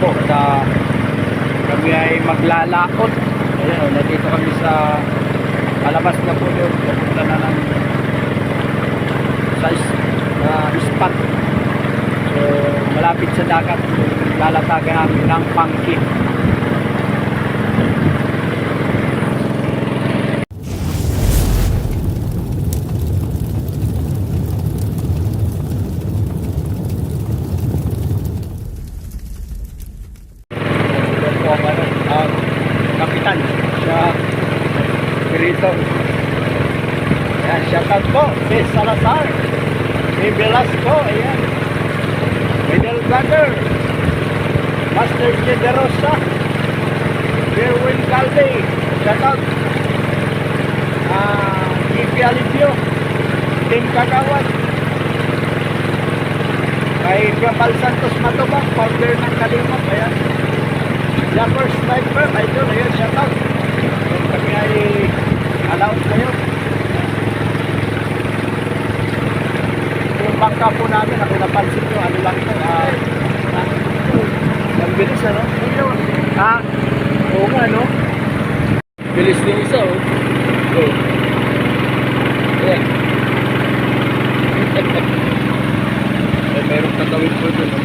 po sa kami ay maglalaot. Ayan, nandito kami sa palabas na po doon. Pupunta na ng sa spot. So malapit sa dagat, lalatagan namin ng pangkin. Kapitan siya Pirito. Ayan, shout out po si Salazar, si Velasco, ayan, Middle Brother, Master Generosa, Derwin Calde, shout out Ibi Alivio, Tim Kagawan, kay Gabal Santos Matubang, partner ng Kalimot, ayan, Japper Sniper, idol, ayan, shout out. Kung kami ay allowed kayo. Yung bangka po namin, ako napansin nyo, ano lang ito, ang bilis, ano? Ha? Oo nga, no? Bilis din isa, oh. Oh. Ayan. Mayroong tatawid po ito, no?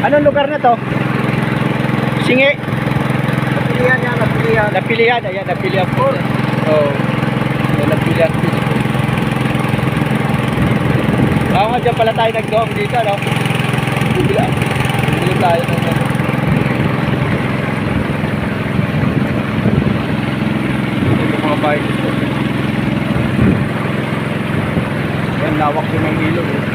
Anong lugar na to? Singi? Napilihan yan, napilihan. Napilihan, ayan, napilihan po. Oo. So, napilihan po. Baka nga dyan pala tayo nag-doong dito, no? Bili tayo ng ano. Ito yung mga bahay dito. Ayan, lawak yung ng ilog, eh.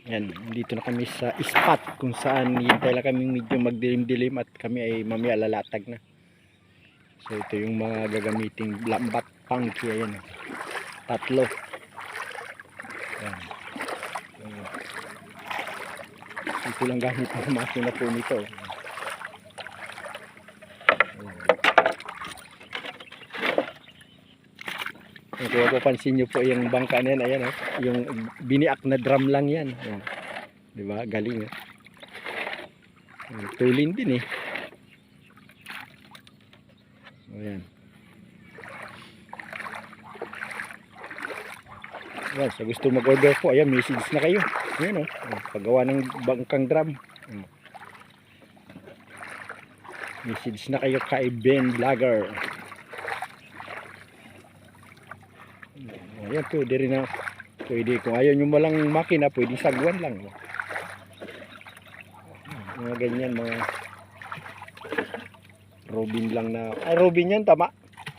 Yan, dito na kami sa spot kung saan hintay lang kami medyo magdilim-dilim at kami ay mamaya lalatag na. So ito yung mga gagamiting lambat pangki, ayan. Tatlo. Yan. Ito lang gamit ng makina po nito. Kung papansin nyo po yung bangka na yan, ayan, oh, yung biniak na drum lang yan. Ayan. Diba? Galing. Eh. Tulin din eh. Ayan. Ayan, sa gusto mag-order po, ayan, message na kayo. Ayan, oh, paggawa ng bangkang drum. Message na kayo kay Ben Vlogger. Ayan, pwede rin na. Pwede, kung ayaw nyo malang makina, pwede sagwan lang. Mga ganyan, mga Robin lang na. Ay, Robin yan, tama?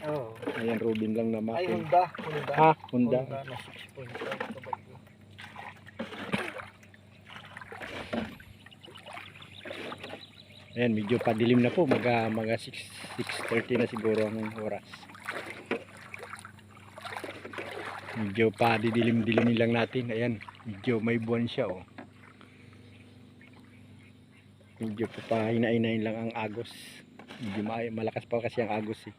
Oo. Ayan, Robin lang na makina. Ay, Honda. Ha? Honda. Honda na 6.5. Ayan, medyo padilim na po. Mga 6:30 na siguro ang oras. Medyo pa didilim-dilim lang natin. Ayan, medyo may buwan siya, oh. Medyo pa hinain lang ang agos. Medyo malakas pa kasi ang agos, eh.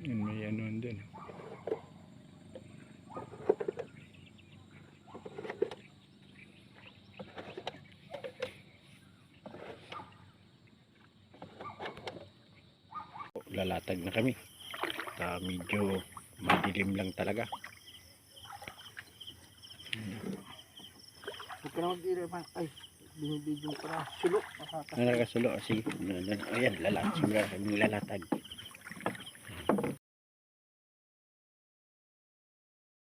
Yun, may ano dun. Lalatag na kami. Medyo madilim lang talaga. Huwag ka na mag-ira man. Ay, binibidyo para sulo. Nakakasulo. Sige. Ayan, lalatag. Simula kaming lalatag.